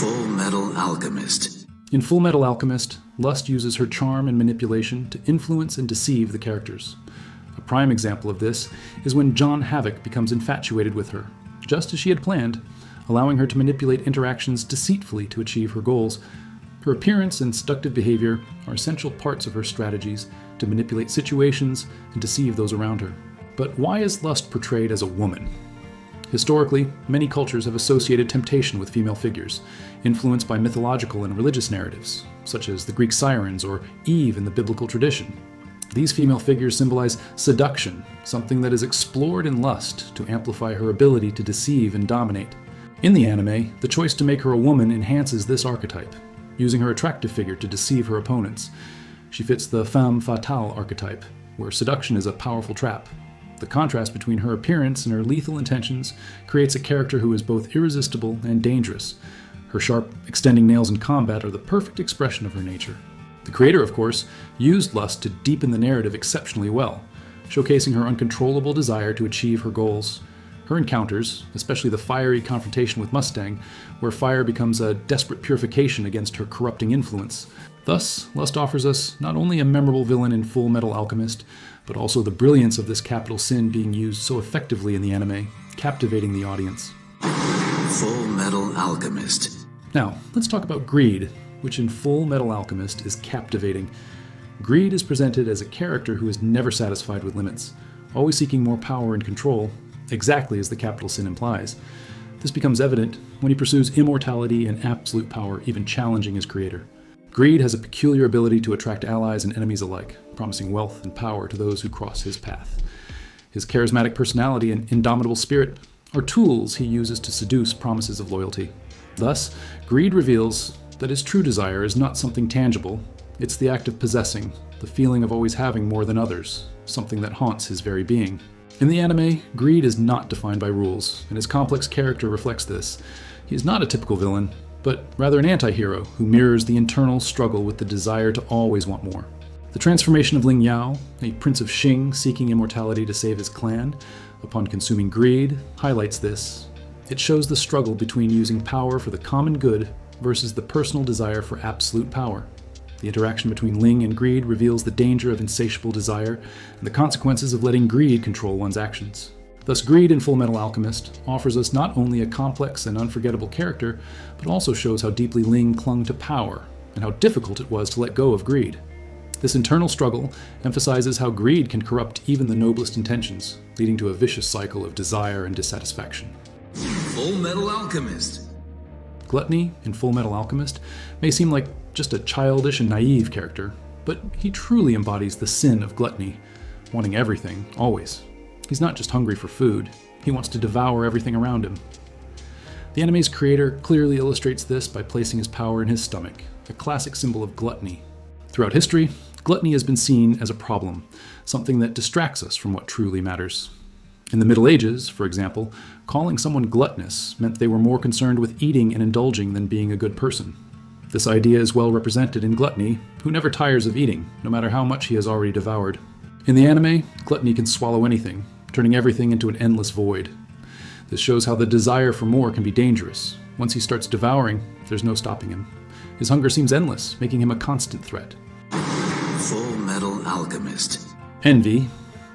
Full Metal Alchemist. In FullMetal Alchemist, Lust uses her charm and manipulation to influence and deceive the characters. A prime example of this is when John Havoc becomes infatuated with her, just as she had planned, allowing her to manipulate interactions deceitfully to achieve her goals. Her appearance and seductive behavior are essential parts of her strategies to manipulate situations and deceive those around her. But why is Lust portrayed as a woman? Historically, many cultures have associated temptation with female figures, influenced by mythological and religious narratives, such as the Greek sirens or Eve in the biblical tradition. These female figures symbolize seduction, something that is explored in Lust to amplify her ability to deceive and dominate. In the anime, the choice to make her a woman enhances this archetype, using her attractive figure to deceive her opponents. She fits the femme fatale archetype, where seduction is a powerful trap. The contrast between her appearance and her lethal intentions creates a character who is both irresistible and dangerous. Her sharp, extending nails in combat are the perfect expression of her nature. The creator, of course, used Lust to deepen the narrative exceptionally well, showcasing her uncontrollable desire to achieve her goals. Her encounters, especially the fiery confrontation with Mustang, where fire becomes a desperate purification against her corrupting influence. Thus, Lust offers us not only a memorable villain in FullMetal Alchemist, but also the brilliance of this capital sin being used so effectively in the anime, captivating the audience. Full Metal Alchemist. Now, let's talk about greed, which in FullMetal Alchemist is captivating. Greed is presented as a character who is never satisfied with limits, always seeking more power and control, exactly as the capital sin implies. This becomes evident when he pursues immortality and absolute power, even challenging his creator. Greed has a peculiar ability to attract allies and enemies alike, promising wealth and power to those who cross his path. His charismatic personality and indomitable spirit are tools he uses to seduce promises of loyalty. Thus, greed reveals that his true desire is not something tangible. It's the act of possessing, the feeling of always having more than others, something that haunts his very being. In the anime, greed is not defined by rules, and his complex character reflects this. He is not a typical villain, but rather an anti-hero who mirrors the internal struggle with the desire to always want more. The transformation of Ling Yao, a prince of Xing seeking immortality to save his clan, upon consuming greed, highlights this. It shows the struggle between using power for the common good versus the personal desire for absolute power. The interaction between Ling and greed reveals the danger of insatiable desire and the consequences of letting greed control one's actions. Thus, greed in FullMetal Alchemist offers us not only a complex and unforgettable character, but also shows how deeply Ling clung to power and how difficult it was to let go of greed. This internal struggle emphasizes how greed can corrupt even the noblest intentions, leading to a vicious cycle of desire and dissatisfaction. Full Metal Alchemist. Gluttony in FullMetal Alchemist may seem like just a childish and naive character, but he truly embodies the sin of gluttony, wanting everything, always. He's not just hungry for food, he wants to devour everything around him. The anime's creator clearly illustrates this by placing his power in his stomach, a classic symbol of gluttony. Throughout history, gluttony has been seen as a problem, something that distracts us from what truly matters. In the Middle Ages, for example, calling someone gluttonous meant they were more concerned with eating and indulging than being a good person. This idea is well represented in Gluttony, who never tires of eating, no matter how much he has already devoured. In the anime, Gluttony can swallow anything, turning everything into an endless void. This shows how the desire for more can be dangerous. Once he starts devouring, there's no stopping him. His hunger seems endless, making him a constant threat. Full Metal Alchemist. Envy.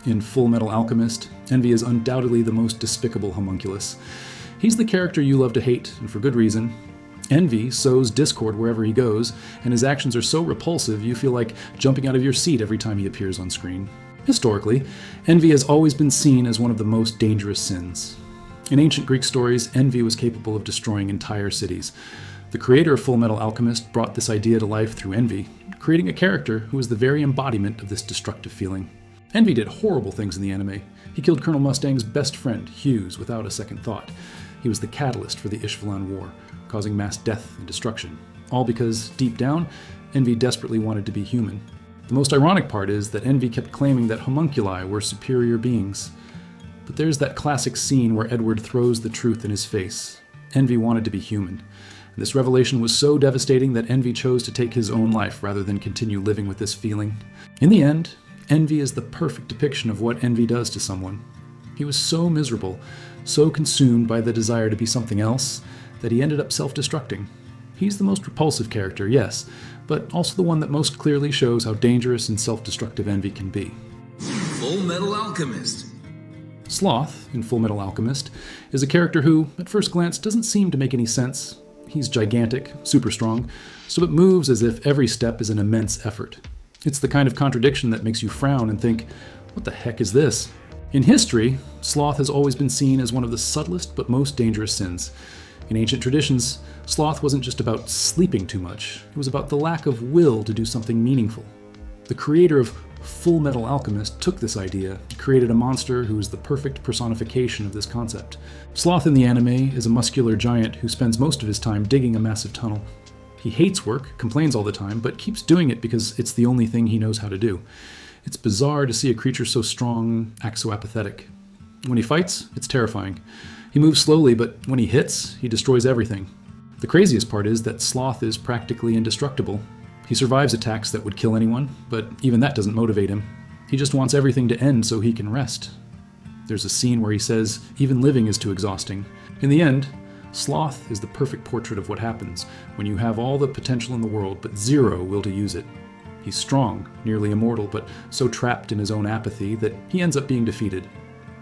In FullMetal Alchemist, Envy is undoubtedly the most despicable homunculus. He's the character you love to hate, and for good reason. Envy sows discord wherever he goes, and his actions are so repulsive you feel like jumping out of your seat every time he appears on screen. Historically, envy has always been seen as one of the most dangerous sins. In ancient Greek stories, envy was capable of destroying entire cities. The creator of FullMetal Alchemist brought this idea to life through envy, creating a character who is the very embodiment of this destructive feeling. Envy did horrible things in the anime. He killed Colonel Mustang's best friend, Hughes, without a second thought. He was the catalyst for the Ishvalan War, causing mass death and destruction. All because, deep down, Envy desperately wanted to be human. The most ironic part is that Envy kept claiming that homunculi were superior beings. But there's that classic scene where Edward throws the truth in his face. Envy wanted to be human. And this revelation was so devastating that Envy chose to take his own life rather than continue living with this feeling. In the end, Envy is the perfect depiction of what envy does to someone. He was so miserable, so consumed by the desire to be something else, that he ended up self-destructing. He's the most repulsive character, yes, but also the one that most clearly shows how dangerous and self-destructive envy can be. FullMetal Alchemist. Sloth, in FullMetal Alchemist, is a character who, at first glance, doesn't seem to make any sense. He's gigantic, super strong, so it moves as if every step is an immense effort. It's the kind of contradiction that makes you frown and think, what the heck is this? In history, sloth has always been seen as one of the subtlest but most dangerous sins. In ancient traditions, sloth wasn't just about sleeping too much, it was about the lack of will to do something meaningful. The creator of FullMetal Alchemist took this idea and created a monster who is the perfect personification of this concept. Sloth in the anime is a muscular giant who spends most of his time digging a massive tunnel. He hates work, complains all the time, but keeps doing it because it's the only thing he knows how to do. It's bizarre to see a creature so strong act so apathetic. When he fights, it's terrifying. He moves slowly, but when he hits, he destroys everything. The craziest part is that Sloth is practically indestructible. He survives attacks that would kill anyone, but even that doesn't motivate him. He just wants everything to end so he can rest. There's a scene where he says, even living is too exhausting. In the end, Sloth is the perfect portrait of what happens when you have all the potential in the world but zero will to use it. He's strong, nearly immortal, but so trapped in his own apathy that he ends up being defeated.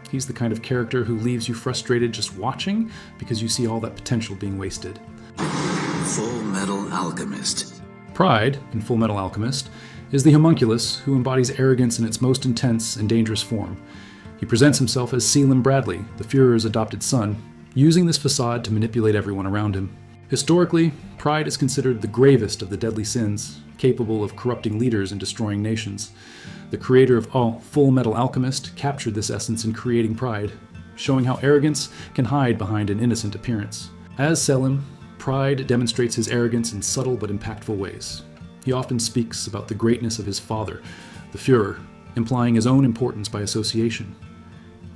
He's the kind of character who leaves you frustrated just watching because you see all that potential being wasted. FullMetal Alchemist. Pride, in FullMetal Alchemist, is the homunculus who embodies arrogance in its most intense and dangerous form. He presents himself as Selim Bradley, the Führer's adopted son, using this facade to manipulate everyone around him. Historically, pride is considered the gravest of the deadly sins, capable of corrupting leaders and destroying nations. The creator of FullMetal Alchemist captured this essence in creating pride, showing how arrogance can hide behind an innocent appearance. As Selim, Pride demonstrates his arrogance in subtle but impactful ways. He often speaks about the greatness of his father, the Führer, implying his own importance by association.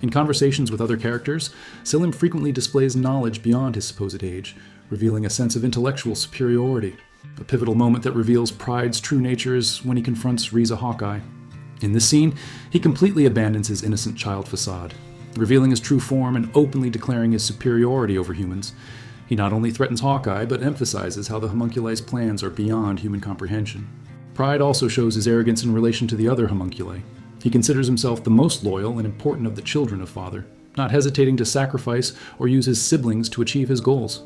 In conversations with other characters, Selim frequently displays knowledge beyond his supposed age, revealing a sense of intellectual superiority. A pivotal moment that reveals Pride's true nature is when he confronts Riza Hawkeye. In this scene, he completely abandons his innocent child facade, revealing his true form and openly declaring his superiority over humans. He not only threatens Hawkeye, but emphasizes how the homunculi's plans are beyond human comprehension. Pride also shows his arrogance in relation to the other homunculi. He considers himself the most loyal and important of the children of Father, not hesitating to sacrifice or use his siblings to achieve his goals.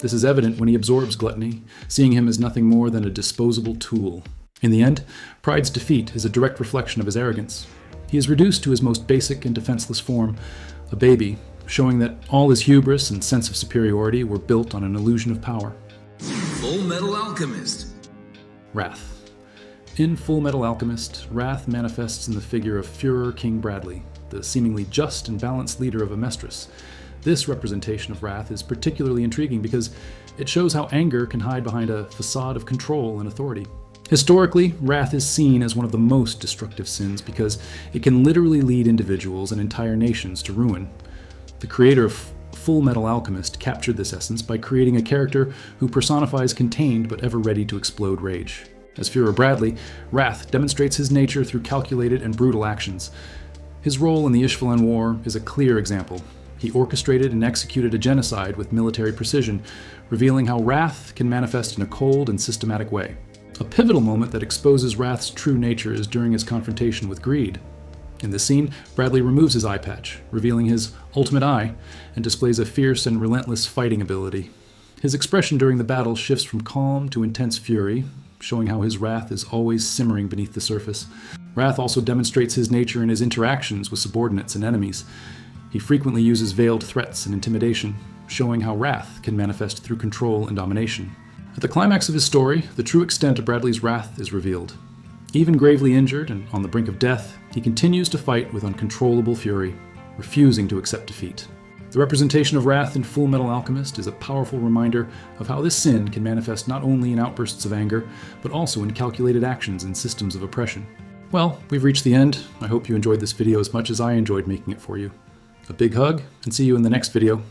This is evident when he absorbs Gluttony, seeing him as nothing more than a disposable tool. In the end, Pride's defeat is a direct reflection of his arrogance. He is reduced to his most basic and defenseless form, a baby, showing that all his hubris and sense of superiority were built on an illusion of power. FullMetal Alchemist. Wrath. In FullMetal Alchemist, Wrath manifests in the figure of Führer King Bradley, the seemingly just and balanced leader of Amestris. This representation of Wrath is particularly intriguing because it shows how anger can hide behind a facade of control and authority. Historically, wrath is seen as one of the most destructive sins because it can literally lead individuals and entire nations to ruin. The creator of FullMetal Alchemist captured this essence by creating a character who personifies contained but ever ready to explode rage. As Führer Bradley, Wrath demonstrates his nature through calculated and brutal actions. His role in the Ishvalan War is a clear example. He orchestrated and executed a genocide with military precision, revealing how Wrath can manifest in a cold and systematic way. A pivotal moment that exposes Wrath's true nature is during his confrontation with Greed. In this scene, Bradley removes his eye patch, revealing his ultimate eye, and displays a fierce and relentless fighting ability. His expression during the battle shifts from calm to intense fury, showing how his wrath is always simmering beneath the surface. Wrath also demonstrates his nature in his interactions with subordinates and enemies. He frequently uses veiled threats and intimidation, showing how wrath can manifest through control and domination. At the climax of his story, the true extent of Bradley's wrath is revealed. Even gravely injured and on the brink of death, he continues to fight with uncontrollable fury, refusing to accept defeat. The representation of wrath in FullMetal Alchemist is a powerful reminder of how this sin can manifest not only in outbursts of anger, but also in calculated actions and systems of oppression. Well, we've reached the end. I hope you enjoyed this video as much as I enjoyed making it for you. A big hug, and see you in the next video.